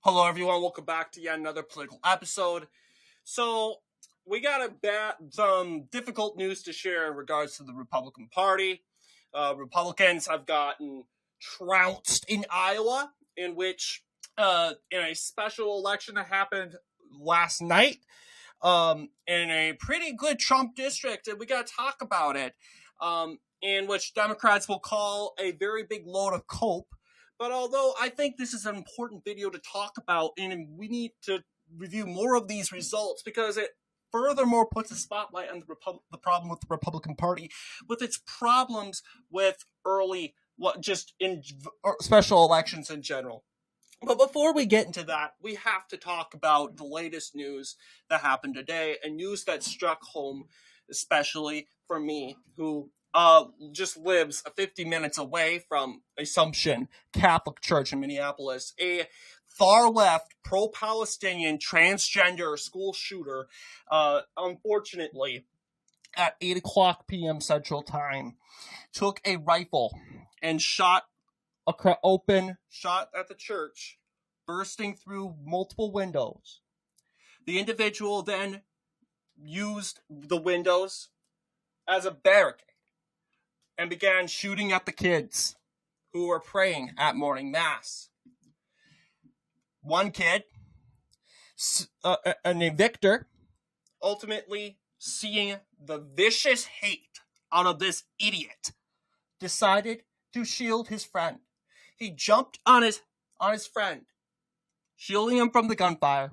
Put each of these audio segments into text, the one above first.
Hello, everyone. Welcome back to yet another political episode. So, we got some difficult news to share in regards to the Republican Party. Republicans have gotten trounced in Iowa, in which, in a special election that happened last night, in a pretty good Trump district, and we got to talk about it, in which Democrats will call a very big load of cope. But although I think this is an important video to talk about, and we need to review more of these results because it furthermore puts a spotlight on the problem with the Republican Party, with its problems with just in special elections in general. But before we get into that, we have to talk about the latest news that happened today, and news that struck home, especially for me, who just lives 50 minutes away from Assumption Catholic Church in Minneapolis. A far-left, pro-Palestinian, transgender school shooter, unfortunately, at 8 o'clock p.m. Central Time, took a rifle and shot at the church, bursting through multiple windows. The individual then used the windows as a barricade and began shooting at the kids who were praying at morning mass. One kid, named Victor, ultimately seeing the vicious hate out of this idiot, decided to shield his friend. He jumped on his friend, shielding him from the gunfire.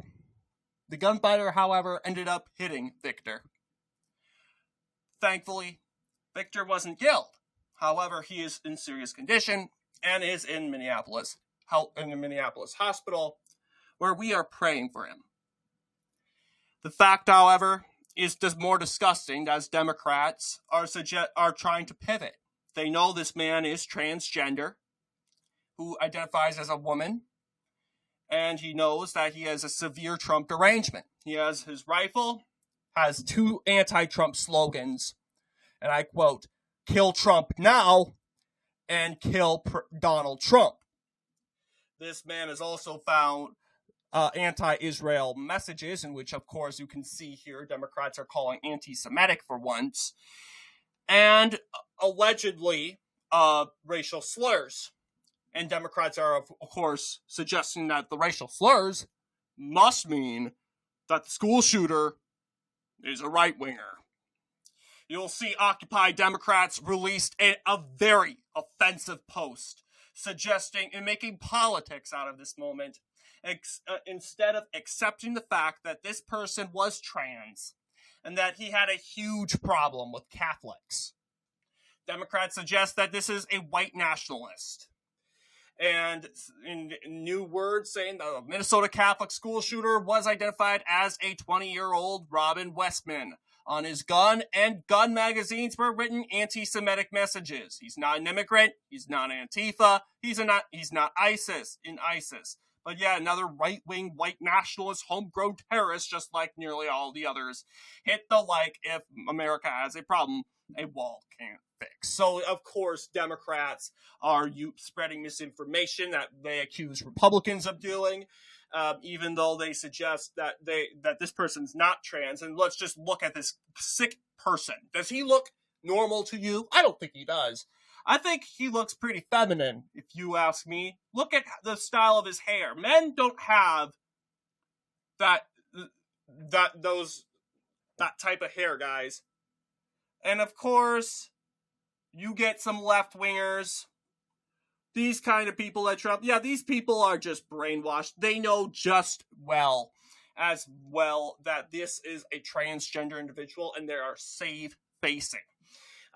The gunfire, however, ended up hitting Victor. Thankfully, Victor wasn't killed. However, he is in serious condition and is in Minneapolis hospital, where we are praying for him. The fact, however, is just more disgusting as Democrats are trying to pivot. They know this man is transgender, who identifies as a woman, and he knows that he has a severe Trump derangement. He has his rifle, has two anti-Trump slogans, and I quote, "Kill Trump now," and "Kill Donald Trump." This man has also found anti-Israel messages, in which, of course, you can see here Democrats are calling anti-Semitic for once, and allegedly racial slurs. And Democrats are, of course, suggesting that the racial slurs must mean that the school shooter is a right-winger. You'll see Occupy Democrats released a very offensive post suggesting and making politics out of this moment, instead of accepting the fact that this person was trans and that he had a huge problem with Catholics. Democrats suggest that this is a white nationalist. And in new words, saying the Minnesota Catholic school shooter was identified as a 20-year-old Robin Westman. On his gun and gun magazines were written anti-Semitic messages. He's not an immigrant. He's not Antifa. He's not ISIS in ISIS. But yeah, another right-wing, white nationalist, homegrown terrorist, just like nearly all the others. Hit the like if America has a problem a wall can't fix. So, of course, Democrats are spreading misinformation that they accuse Republicans of doing, even though they suggest that this person's not trans. And let's just look at this sick person. Does he look normal to you? I don't think he does. I think he looks pretty feminine, if you ask me. Look at the style of his hair. Men don't have that type of hair, guys. And of course, you get some left-wingers. These kind of people at Trump, these people are just brainwashed. They know just as well that this is a transgender individual and they are save-facing.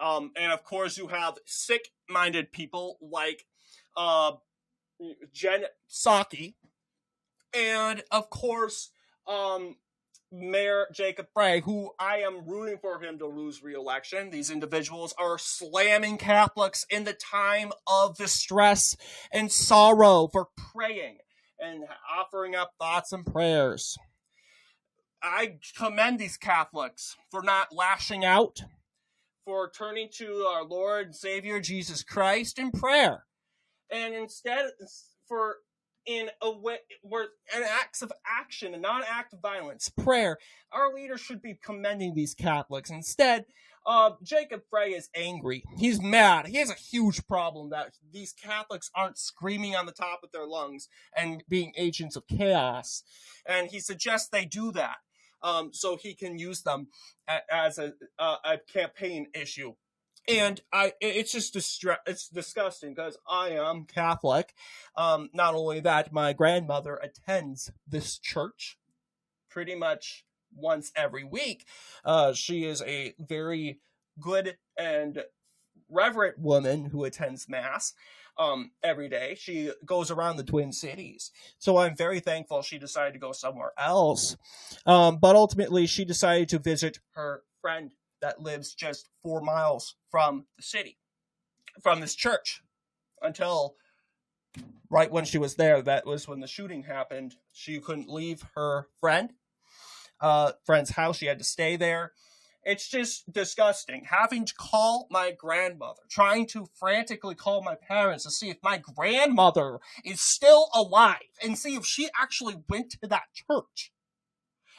And of course, you have sick-minded people like Jen Psaki, and of course, Mayor Jacob Frey, who I am rooting for him to lose re-election. These individuals are slamming Catholics in the time of distress and sorrow for praying and offering up thoughts and prayers. I commend these Catholics for not lashing out, for turning to our Lord and Savior Jesus Christ in prayer, and instead for in a way where an acts of action and not an act of violence, prayer. Our leaders should be commending these Catholics. Instead, Jacob Frey is angry. He's mad. He has a huge problem that these Catholics aren't screaming on the top of their lungs and being agents of chaos. And he suggests they do that so he can use them as a campaign issue. And it's just it's disgusting because I am Catholic. Not only that, my grandmother attends this church pretty much once every week. She is a very good and reverent woman who attends Mass every day. She goes around the Twin Cities. So I'm very thankful she decided to go somewhere else. But ultimately, she decided to visit her friend that lives just 4 miles from the city, from this church, until right when she was there. That was when the shooting happened. She couldn't leave her friend's house. She had to stay there. It's just disgusting. Having to call my grandmother, trying to frantically call my parents to see if my grandmother is still alive and see if she actually went to that church.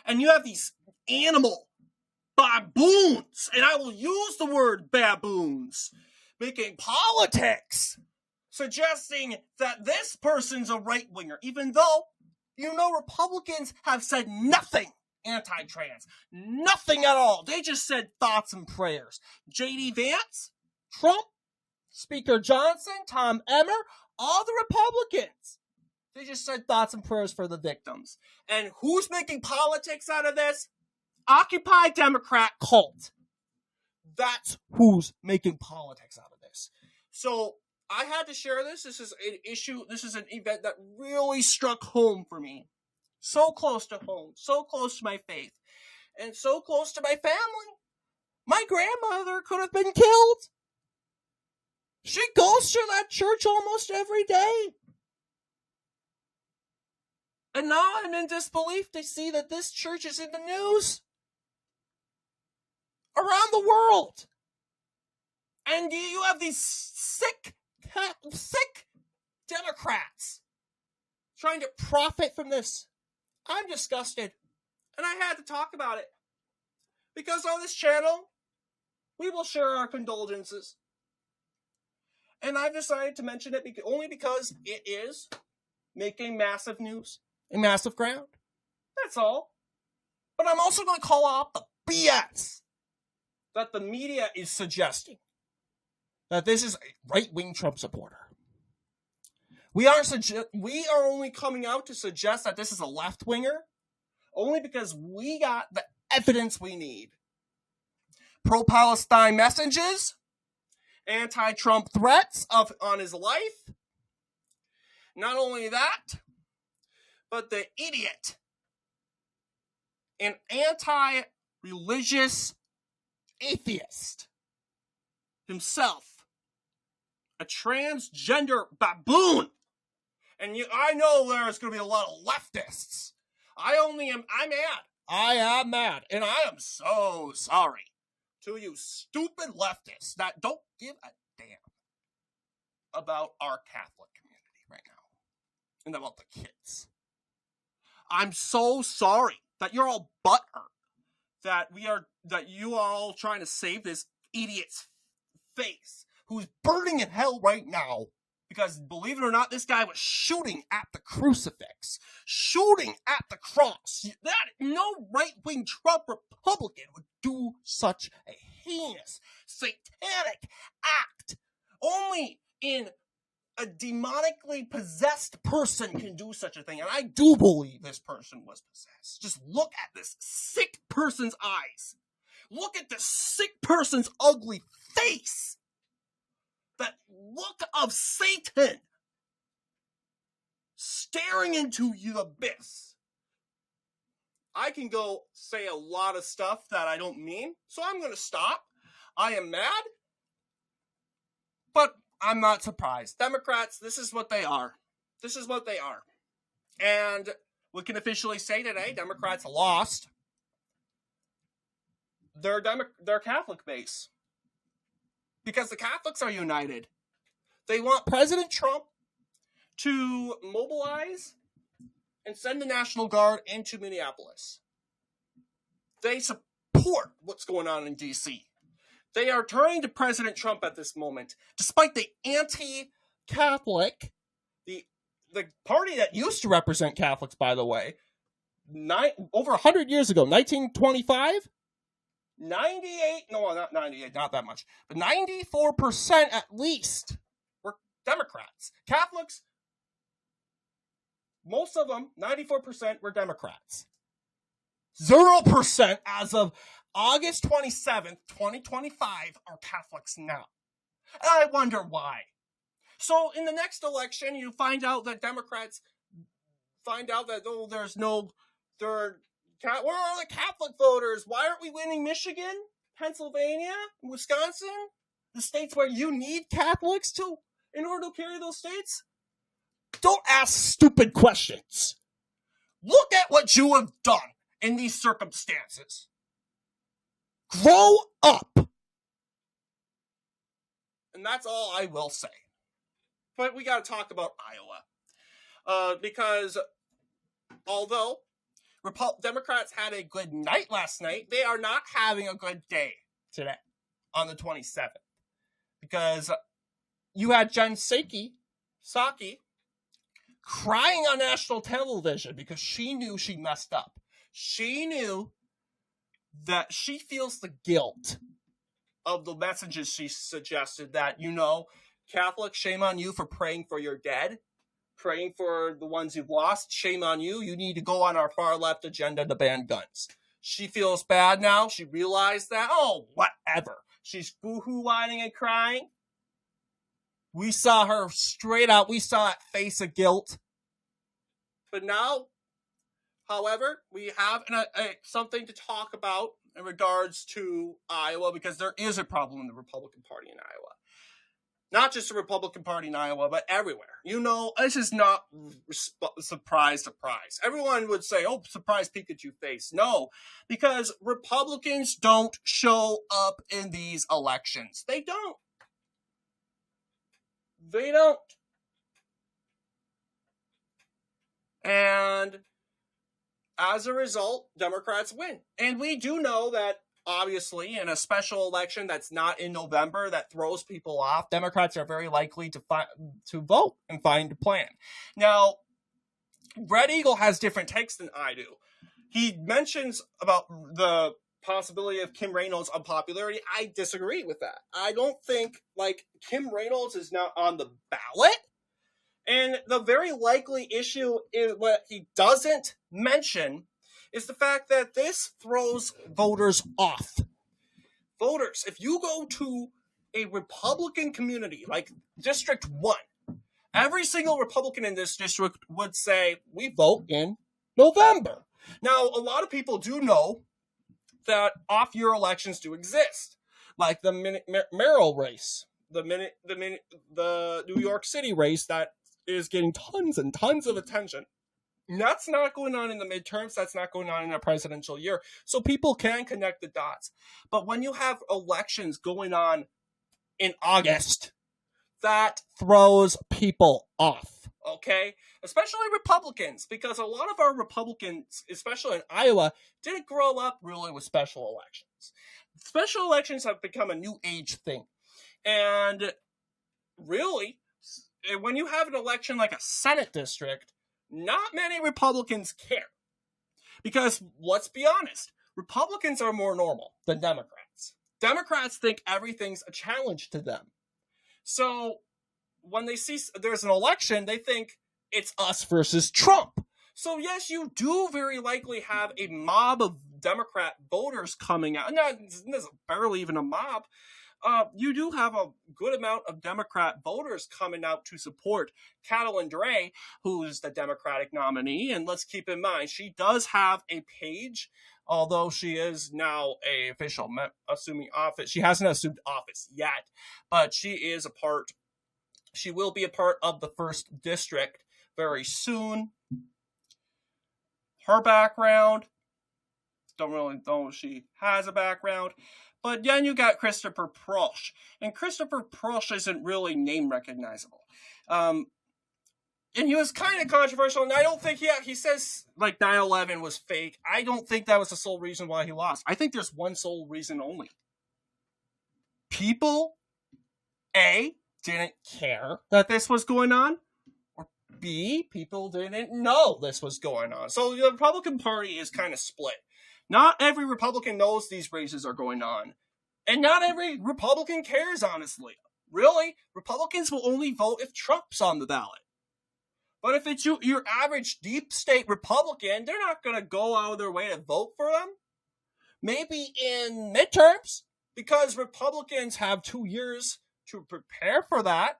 And you have these animal baboons, and I will use the word baboons, making politics, suggesting that this person's a right-winger, even though, Republicans have said nothing anti-trans. Nothing at all. They just said thoughts and prayers. J.D. Vance, Trump, Speaker Johnson, Tom Emmer, all the Republicans, they just said thoughts and prayers for the victims. And who's making politics out of this? Occupy Democrat cult. That's who's making politics out of this. So I had to share this. This is an issue. This is an event that really struck home for me. So close to home. So close to my faith. And so close to my family. My grandmother could have been killed. She goes to that church almost every day. And now I'm in disbelief to see that this church is in the news around the world. And you have these sick Democrats trying to profit from this. I'm disgusted. And I had to talk about it. Because on this channel, we will share our condolences. And I've decided to mention it only because it is making massive news and massive ground. That's all. But I'm also going to call out the BS that the media is suggesting. That this is a right-wing Trump supporter. We are only coming out to suggest that this is a left-winger only because we got the evidence we need. Pro-Palestine messages, anti-Trump threats on his life. Not only that, but the idiot, an anti-religious atheist himself, a transgender baboon. And I know there's going to be a lot of leftists. I'm mad. I am mad. And I am so sorry to you stupid leftists that don't give a damn about our Catholic community right now. And about the kids. I'm so sorry that you're all butthurt. That you are all trying to save this idiot's face. Who's burning in hell right now. Because, believe it or not, this guy was shooting at the crucifix. Shooting at the cross. No right-wing Trump Republican would do such a heinous, satanic act. Only in a demonically possessed person can do such a thing. And I do believe this person was possessed. Just look at this sick person's eyes. Look at this sick person's ugly face. That look of Satan staring into the abyss. I can go say a lot of stuff that I don't mean, so I'm going to stop. I am mad, but I'm not surprised. Democrats, this is what they are. This is what they are. And we can officially say today, Democrats lost their Catholic base. Because the Catholics are united. They want President Trump to mobilize and send the National Guard into Minneapolis. They support what's going on in D.C. They are turning to President Trump at this moment, despite the anti-Catholic, the party that used to represent Catholics, by the way, over 100 years ago, 1925, 98, no, not 98, not that much, but 94% at least were Democrats. Catholics, most of them, 94% were Democrats. 0% as of August 27th, 2025 are Catholics now. And I wonder why. So in the next election, you find out that Democrats find out that, oh, where are the Catholic voters? Why aren't we winning Michigan, Pennsylvania, Wisconsin? The states where you need Catholics in order to carry those states? Don't ask stupid questions. Look at what you have done in these circumstances. Grow up. And that's all I will say. But we got to talk about Iowa. Because although Democrats had a good night last night, they are not having a good day today on the 27th. Because you had Jen Psaki crying on national television because she knew she messed up. She knew that she feels the guilt of the messages she suggested that, Catholics, shame on you for praying for your dead, praying for the ones you've lost. Shame on you. You need to go on our far left agenda to ban guns. She feels bad now. She realized that. Oh, whatever. She's boo-hoo whining and crying. We saw her straight out. We saw that face of guilt. But now, however, we have something to talk about in regards to Iowa, because there is a problem in the Republican Party in Iowa. Not just the Republican Party in Iowa, but everywhere. This is not surprise. Everyone would say, oh, surprise Pikachu face. No, because Republicans don't show up in these elections. They don't. And as a result, Democrats win. And we do know that, obviously, in a special election that's not in November, that throws people off, Democrats are very likely to vote and find a plan. Now, Red Eagle has different takes than I do. He mentions about the possibility of Kim Reynolds' unpopularity. I disagree with that. I don't think, Kim Reynolds is not on the ballot. And the very likely issue is what he doesn't mention is the fact that this throws voters off. Voters, if you go to a Republican community like District 1, every single Republican in this district would say, we vote in November. Now, a lot of people do know that off-year elections do exist, like the mayoral race, the New York City race that is getting tons and tons of attention. And that's not going on in the midterms. That's not going on in a presidential year. So people can connect the dots. But when you have elections going on in August, that throws people off, okay? Especially Republicans, because a lot of our Republicans, especially in Iowa, didn't grow up really with special elections. Special elections have become a new age thing. And really, when you have an election like a Senate district, not many Republicans care. Because, let's be honest, Republicans are more normal than Democrats. Democrats think everything's a challenge to them. So, when they see there's an election, they think it's us versus Trump. So, yes, you do very likely have a mob of Democrat voters coming out. No, there's barely even a mob. You do have a good amount of Democrat voters coming out to support Catalin Dray, who's the Democratic nominee. And let's keep in mind, she does have a page, although she is now a official assuming office. She hasn't assumed office yet, but she will be a part of the 1st district very soon. Her background, don't really know if she has a background. But then you got Christopher Prosch. And Christopher Prosch isn't really name recognizable. And he was kind of controversial, and I don't think he says like 9/11 was fake. I don't think that was the sole reason why he lost. I think there's one sole reason only. People, A, didn't care that this was going on, or B, people didn't know this was going on. So the Republican Party is kind of split. Not every Republican knows these races are going on, and not every Republican cares, honestly. Really, Republicans will only vote if Trump's on the ballot. But if it's your average deep state Republican, they're not going to go out of their way to vote for them. Maybe in midterms, because Republicans have 2 years to prepare for that.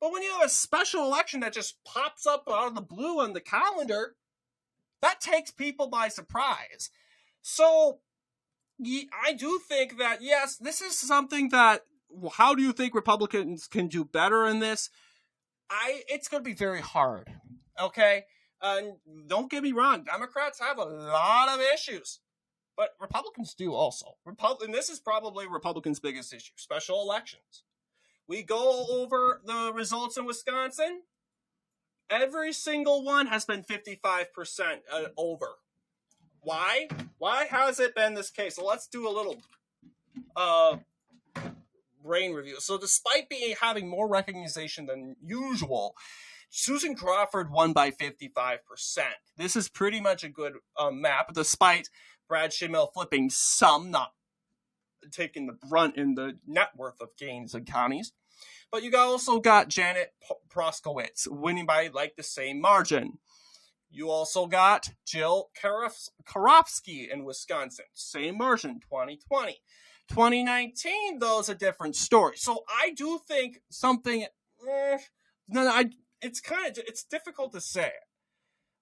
But when you have a special election that just pops up out of the blue on the calendar, that takes people by surprise. So I do think that, yes, this is something that, how do you think Republicans can do better in this? It's going to be very hard, okay? And don't get me wrong, Democrats have a lot of issues, but Republicans do also. And this is probably Republicans' biggest issue, special elections. We go over the results in Wisconsin. Every single one has been 55% over. Why? Why has it been this case? So let's do a little brain review. So despite having more recognition than usual, Susan Crawford won by 55%. This is pretty much a good map, despite Brad Schimmel flipping some, not taking the brunt in the net worth of gains in counties. But you also got Janet Proskowitz winning by like the same margin. You also got Jill Karofsky in Wisconsin, same margin, 2020. 2019, though, is a different story. So I do think something. It's difficult to say.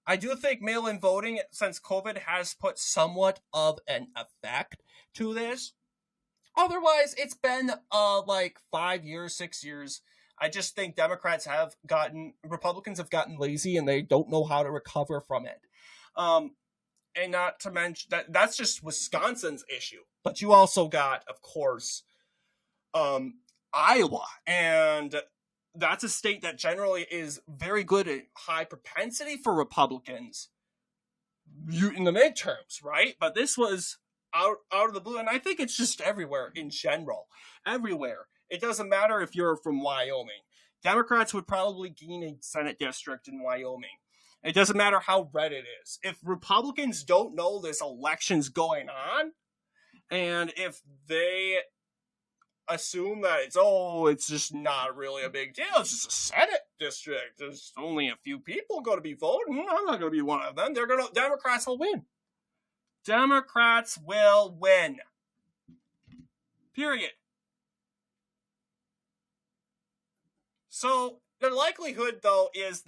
I do think mail-in voting, since COVID, has put somewhat of an effect to this. Otherwise, it's been like 5 years, 6 years. I just think Republicans have gotten lazy, and they don't know how to recover from it. And not to mention that's just Wisconsin's issue. But you also got, of course, Iowa. And that's a state that generally is very good at high propensity for Republicans in the midterms, right? But this was out of the blue. And I think it's just everywhere in general. Everywhere. It doesn't matter if you're from Wyoming. Democrats would probably gain a Senate district in Wyoming. It doesn't matter how red it is. If Republicans don't know this election's going on, and if they assume that it's just not really a big deal, it's just a Senate district, there's only a few people going to be voting, I'm not going to be one of them, Democrats will win. Democrats will win. Period. So the likelihood, though, is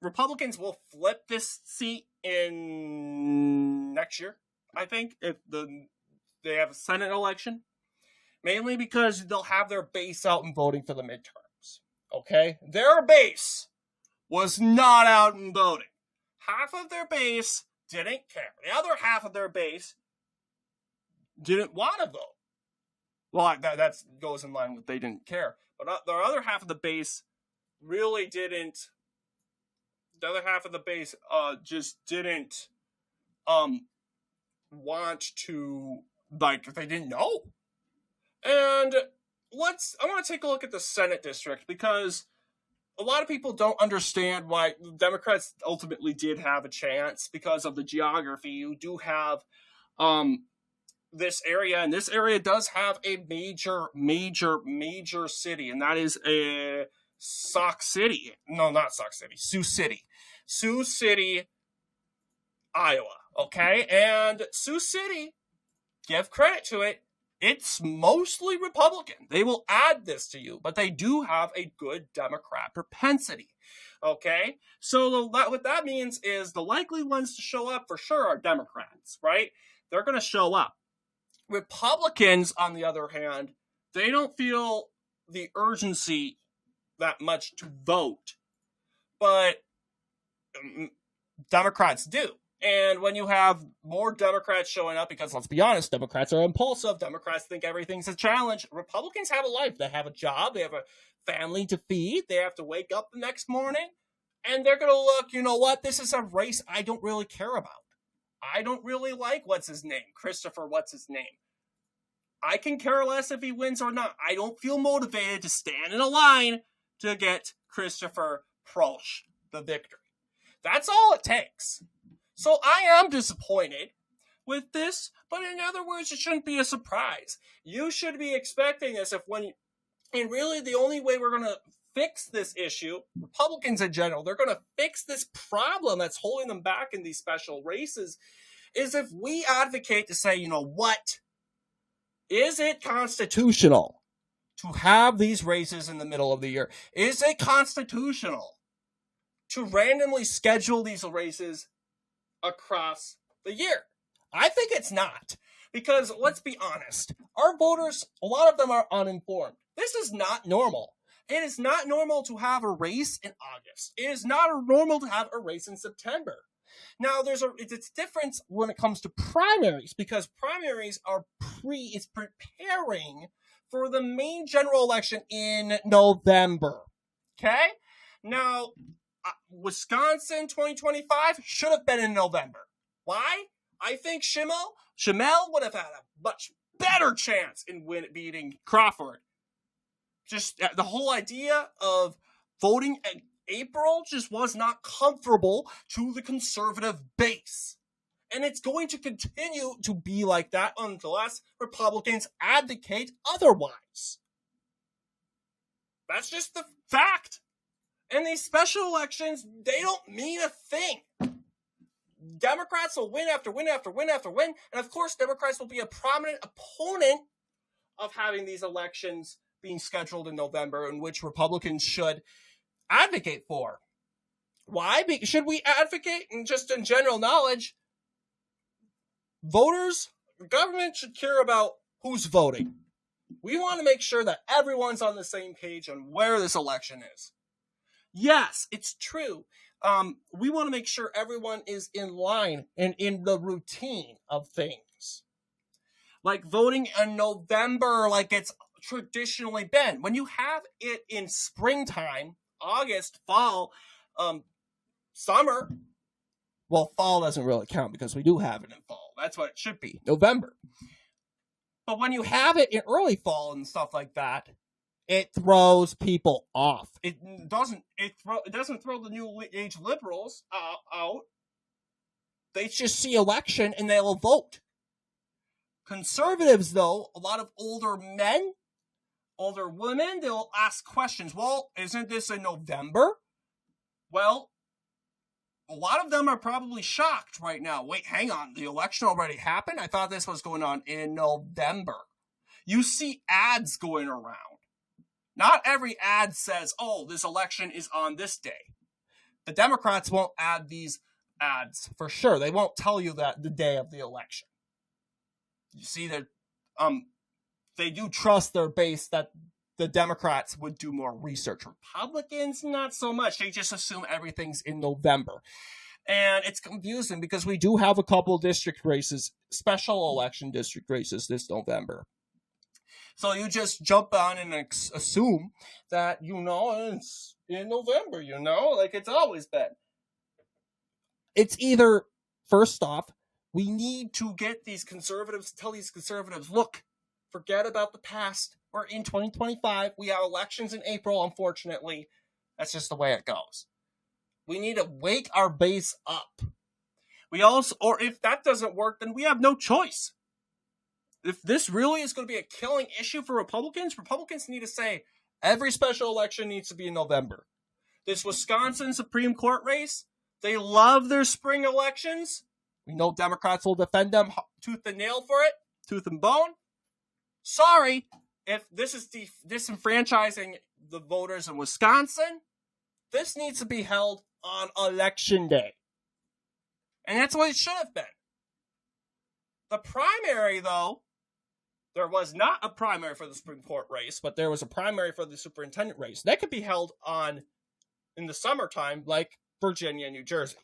Republicans will flip this seat in next year, I think, if they have a Senate election. Mainly because they'll have their base out and voting for the midterms. Okay? Their base was not out and voting. Half of their base didn't care. The other half of their base didn't want to vote. Well, that goes in line with they didn't care. But the other half of the base really didn't. The other half of the base just didn't want to, like, they didn't know. And I want to take a look at the Senate district, because a lot of people don't understand why the Democrats ultimately did have a chance because of the geography. You do have this area, and this area does have a major city, and that is a Sauk City. No, not Sauk City. Sioux City. Sioux City, Iowa. Okay? And Sioux City, give credit to it, it's mostly Republican. They will add this to you, but they do have a good Democrat propensity. Okay? So what that means is the likely ones to show up for sure are Democrats, right? They're going to show up. Republicans, on the other hand, they don't feel the urgency that much to vote, but Democrats do. And when you have more Democrats showing up, because let's be honest, Democrats are impulsive. Democrats think everything's a challenge. Republicans have a life. They have a job. They have a family to feed. They have to wake up the next morning. And they're going to look, you know what? This is a race I don't really care about. I don't really like Christopher what's his name. I can care less if he wins or not. I don't feel motivated to stand in a line to get Christopher Proch the victory. That's all it takes. So I am disappointed with this, but in other words, it shouldn't be a surprise. You should be expecting this and really the only way we're going to fix this issue, Republicans in general, they're going to fix this problem that's holding them back in these special races, is if we advocate to say, you know what, is it constitutional to have these races in the middle of the year? Is it constitutional to randomly schedule these races across the year? I think it's not. Because let's be honest, our voters, a lot of them are uninformed. This is not normal. It is not normal to have a race in August. It is not normal to have a race in September. Now, it's different when it comes to primaries, because primaries are preparing for the main general election in November. Okay? Now, Wisconsin 2025 should have been in November. Why? I think Schimmel would have had a much better chance in beating Crawford. Just the whole idea of voting in April just was not comfortable to the conservative base. And it's going to continue to be like that unless Republicans advocate otherwise. That's just the fact. And these special elections, they don't mean a thing. Democrats will win after win after win after win. And of course, Democrats will be a prominent opponent of having these elections being scheduled in November, in which Republicans should advocate for. Why? Should we advocate? And just in general knowledge, voters, government should care about who's voting. We want to make sure that everyone's on the same page on where this election is. Yes, it's true. We want to make sure everyone is in line and in the routine of things. Like voting in November, like it's traditionally been. When you have it in springtime, August, fall, summer, well, fall doesn't really count because we do have it in fall. That's what it should be, November. But when you have it in early fall and stuff like that, it throws people off. It doesn't throw the new age liberals out. They just see election and they'll vote. Conservatives, though, a lot of older men, older women, they'll ask questions. Well, isn't this in November? Well, a lot of them are probably shocked right now. Wait, hang on. The election already happened? I thought this was going on in November. You see ads going around. Not every ad says, oh, this election is on this day. The Democrats won't add these ads for sure. They won't tell you that the day of the election. You see that they do trust their base that the Democrats would do more research. Republicans, not so much. They just assume everything's in November. And it's confusing because we do have a couple district races, special election district races this November. So you just jump on and assume that, it's in November, like it's always been. It's either, first off, we need to get these conservatives, tell these conservatives, look, forget about the past. We're in 2025. We have elections in April, unfortunately. That's just the way it goes. We need to wake our base up. Or if that doesn't work, then we have no choice. If this really is going to be a killing issue for Republicans need to say every special election needs to be in November. This Wisconsin Supreme Court race, they love their spring elections. We know Democrats will defend them tooth and nail for it, tooth and bone. Sorry, if this is disenfranchising the voters in Wisconsin, this needs to be held on Election Day. And that's what it should have been. The primary, though, there was not a primary for the Supreme Court race, but there was a primary for the superintendent race. That could be held in the summertime, like Virginia and New Jersey.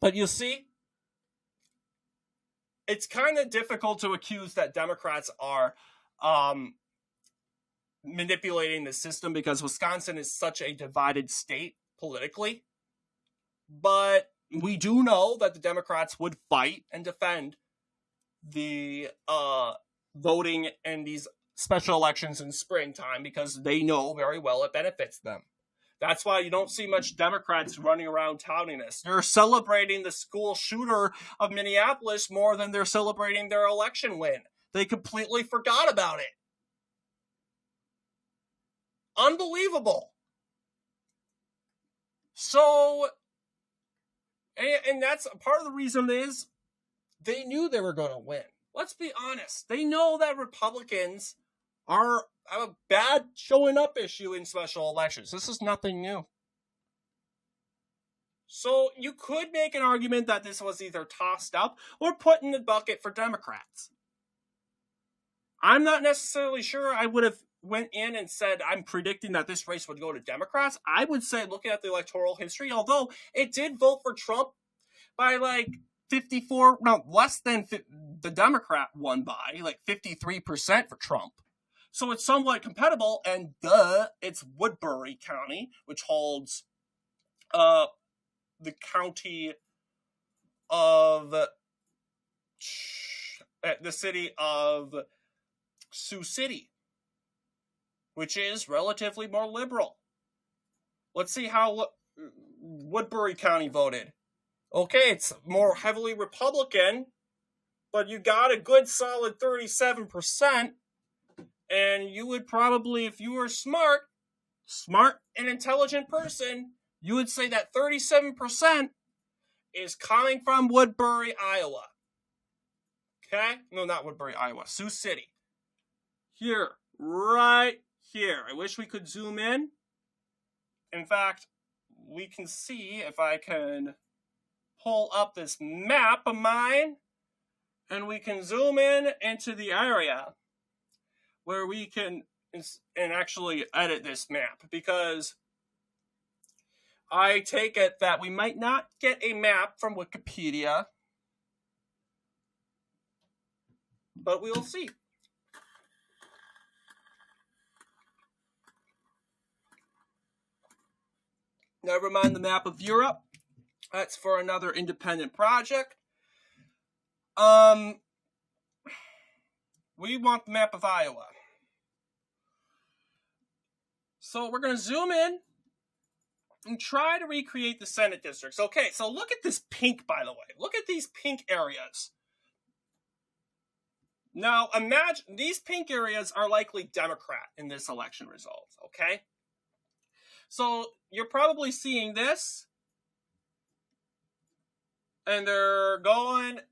But you see, it's kind of difficult to accuse that Democrats are manipulating the system because Wisconsin is such a divided state politically. But we do know that the Democrats would fight and defend the voting in these special elections in springtime because they know very well it benefits them. That's why you don't see much Democrats running around touting this. They're celebrating the school shooter of Minneapolis more than they're celebrating their election win. They completely forgot about it. Unbelievable. So, and that's part of the reason is they knew they were going to win. Let's be honest. They know that Republicans have a bad showing up issue in special elections. This is nothing new. So you could make an argument that this was either tossed up or put in the bucket for Democrats. I'm not necessarily sure I would have went in and said I'm predicting that this race would go to Democrats. I would say, looking at the electoral history, although it did vote for Trump by like 54, no, less than the Democrat won by, like 53% for Trump. So it's somewhat compatible, and it's Woodbury County, which holds the county of the city of Sioux City, which is relatively more liberal. Let's see how Woodbury County voted. Okay, it's more heavily Republican, but you got a good solid 37%, and you would probably, if you were smart and intelligent person, you would say that 37% is coming from Woodbury, Iowa. Okay? No, not Woodbury, Iowa. Sioux City. Here. Right here. I wish we could zoom in. In fact, we can see if I can pull up this map of mine, and we can zoom in into the area where we can and actually edit this map, because I take it that we might not get a map from Wikipedia, but we will see. Never mind the map of Europe. That's for another independent project. We want the map of Iowa. So we're going to zoom in and try to recreate the Senate districts. Okay, so look at this pink, by the way. Look at these pink areas. Now, imagine these pink areas are likely Democrat in this election result, okay? So you're probably seeing this, and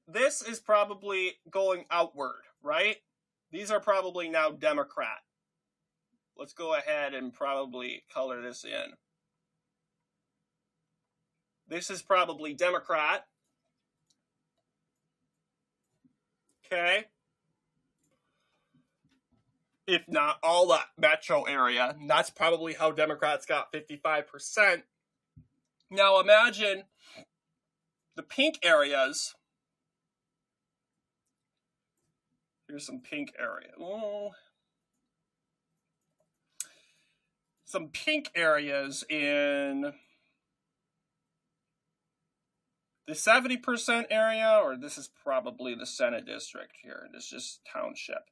this is probably going outward, right? These are probably now Democrat. Let's go ahead and probably color this in. This is probably Democrat. Okay. If not all that metro area. And that's probably how Democrats got 55%. Now imagine the pink areas. Here's some pink area. Oh. Some pink areas in the 70% area, or this is probably the Senate district here. This is just township.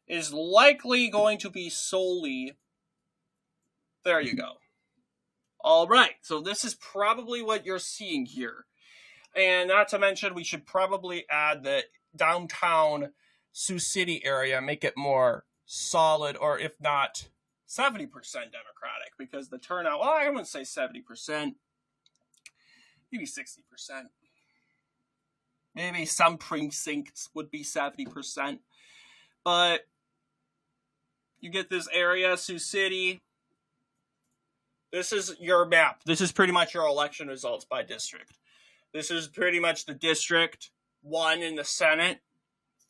Is likely going to be solely. There you go. All right. So this is probably what you're seeing here. And not to mention, we should probably add the downtown Sioux City area, make it more solid, or if not 70% Democratic, because the turnout, well, I wouldn't say 70%, maybe 60%. Maybe some precincts would be 70%. But you get this area, Sioux City. This is your map. This is pretty much your election results by district. This is pretty much the district one in the Senate.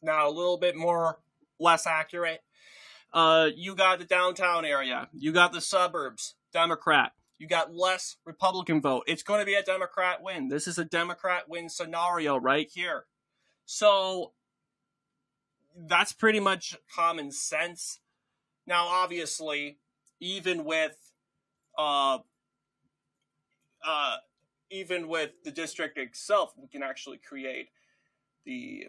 Now a little bit more, less accurate. You got the downtown area. You got the suburbs, Democrat. You got less Republican vote. It's going to be a Democrat win. This is a Democrat win scenario right here. So that's pretty much common sense. Now, obviously, even with the district itself, we can actually create the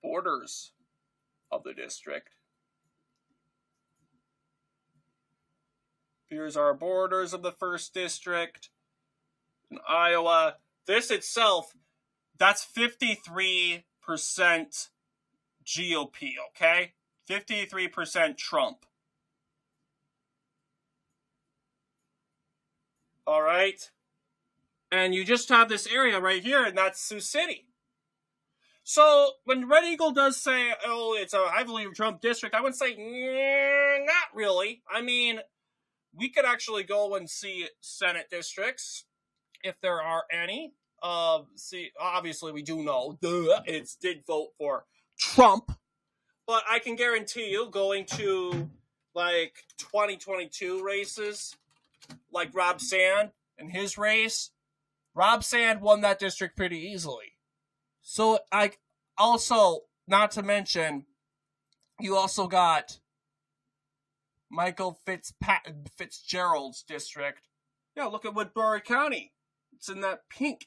borders of the district. Here's our borders of the 1st district in Iowa. This itself, that's 53% GOP, okay? 53% Trump. All right? And you just have this area right here, and that's Sioux City. So when Red Eagle does say, oh, it's a heavily Trump district, I would say, not really. I mean, we could actually go and see Senate districts, if there are any. Obviously, we do know, it did vote for Trump. But I can guarantee you, going to, 2022 races, like Rob Sand and his race, Rob Sand won that district pretty easily. So, also, not to mention, you also got Michael Fitzgerald's district. Yeah, look at Woodbury County. It's in that pink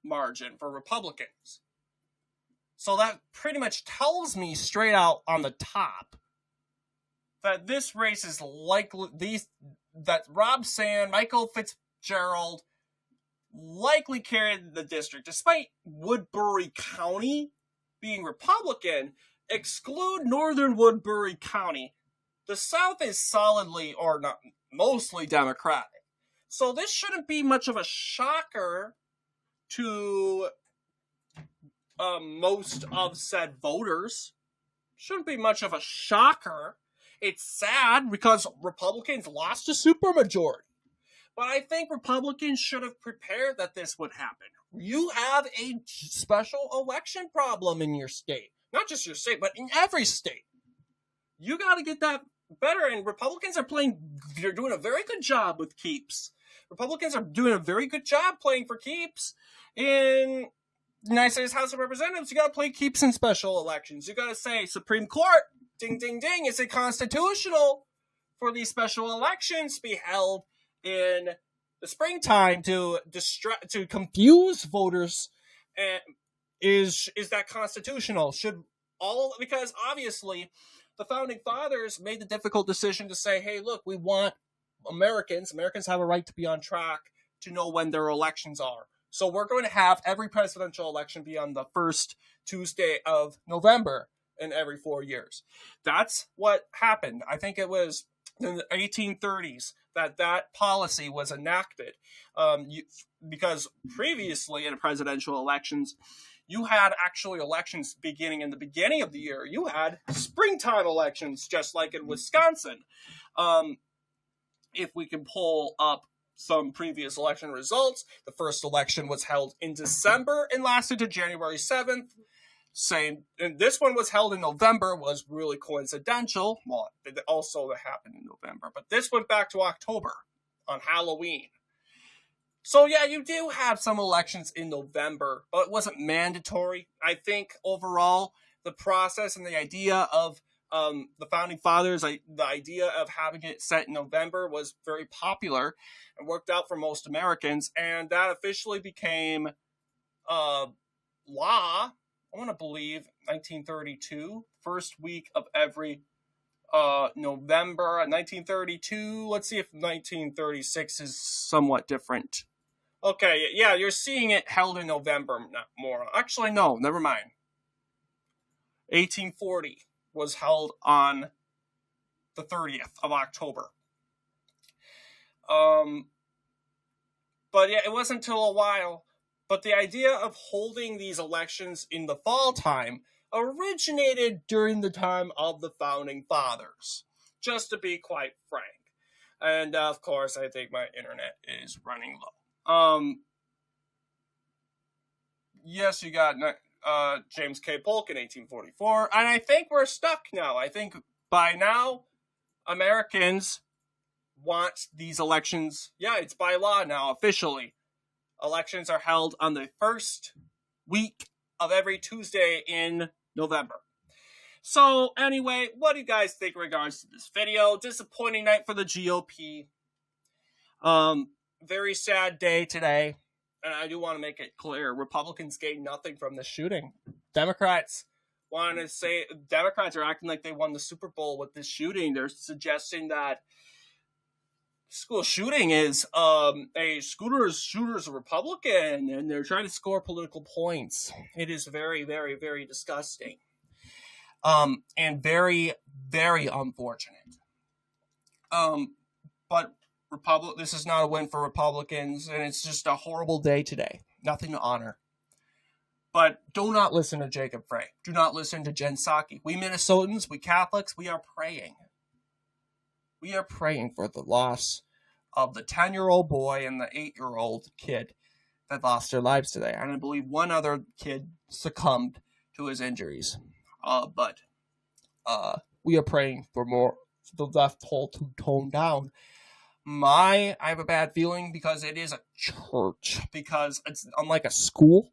margin for Republicans. So that pretty much tells me straight out on the top that this race is likely, that Rob Sand, Michael Fitzgerald likely carried the district. Despite Woodbury County being Republican, exclude northern Woodbury County, the South is solidly, or not, mostly Democratic. So this shouldn't be much of a shocker to most of said voters. Shouldn't be much of a shocker. It's sad because Republicans lost a supermajority. But I think Republicans should have prepared that this would happen. You have a special election problem in your state. Not just your state, but in every state. You got to get that better. And Republicans they're doing a very good job with keeps. Republicans are doing a very good job playing for keeps in the United States House of Representatives. You got to play keeps in special elections. You got to say, Supreme Court, ding, ding, ding, is it constitutional for these special elections to be held in the springtime to confuse voters? And is that constitutional? Because obviously the founding fathers made the difficult decision to say, hey, look, we want Americans have a right to be on track to know when their elections are. So we're going to have every presidential election be on the first Tuesday of November in every 4 years. That's what happened. I think it was in the 1830s that policy was enacted. Because previously in presidential elections, you had actually elections beginning in the beginning of the year. You had springtime elections, just like in Wisconsin. If we can pull up some previous election results, the first election was held in December and lasted to January 7th. And this one was held in November, was really coincidental. Well, it also happened in November, but this went back to October on Halloween. So yeah, you do have some elections in November, but it wasn't mandatory. I think overall, the process and the idea of the founding fathers, the idea of having it set in November was very popular and worked out for most Americans, and that officially became law. I want to believe 1932, first week of every November. 1932. Let's see if 1936 is somewhat different. Okay, yeah, you're seeing it held in November more. Actually, no, never mind. 1840 was held on the 30th of October. But yeah, it wasn't until a while. But the idea of holding these elections in the fall time originated during the time of the founding fathers, just to be quite frank. And of course, I think my internet is running low. Yes, you got James K. Polk in 1844, and I think we're stuck now. I think by now, Americans want these elections. Yeah, it's by law now, officially. Elections are held on the first week of every Tuesday in November. So, anyway, what do you guys think in regards to this video? Disappointing night for the GOP. Very sad day today. And I do want to make it clear, Republicans gained nothing from this shooting. Democrats are acting like they won the Super Bowl with this shooting. They're suggesting that school shooting is shooter's a Republican, and they're trying to score political points. It is very, very, very disgusting. And very, very unfortunate. But this is not a win for Republicans, and it's just a horrible day today. Nothing to honor. But do not listen to Jacob Frey. Do not listen to Jen Psaki. We Minnesotans, we Catholics, we are praying. We are praying for the loss of the 10-year-old boy and the 8-year-old kid that lost their lives today. And I believe one other kid succumbed to his injuries. But we are praying for the death toll to tone down. I have a bad feeling because it is a church. Because it's unlike a school.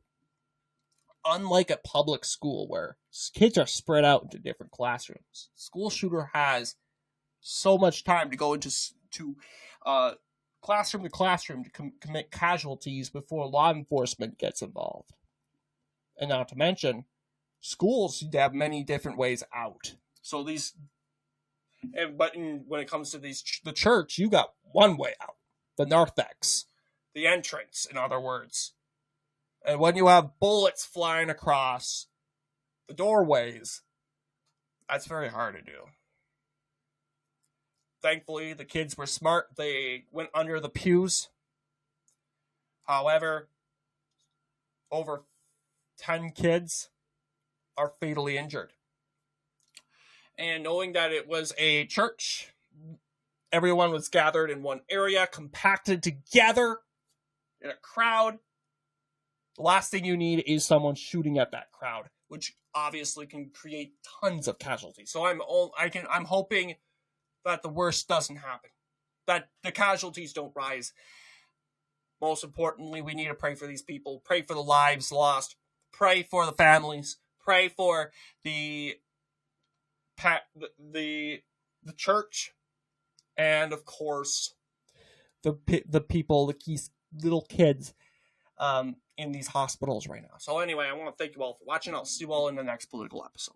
Unlike a public school where kids are spread out into different classrooms. School shooter has so much time to go into classroom to classroom to commit casualties before law enforcement gets involved. And not to mention, schools have many different ways out. So when it comes to the church, you got one way out. The narthex. The entrance, in other words. And when you have bullets flying across the doorways, that's very hard to do. Thankfully, the kids were smart. They went under the pews. However, over 10 kids are fatally injured. And knowing that it was a church, everyone was gathered in one area, compacted together in a crowd. The last thing you need is someone shooting at that crowd, which obviously can create tons of casualties. So I'm hoping that the worst doesn't happen, that the casualties don't rise. Most importantly, we need to pray for these people, pray for the lives lost, pray for the families, pray for the church, and of course, the people, these little kids in these hospitals right now. So anyway, I want to thank you all for watching. I'll see you all in the next political episode.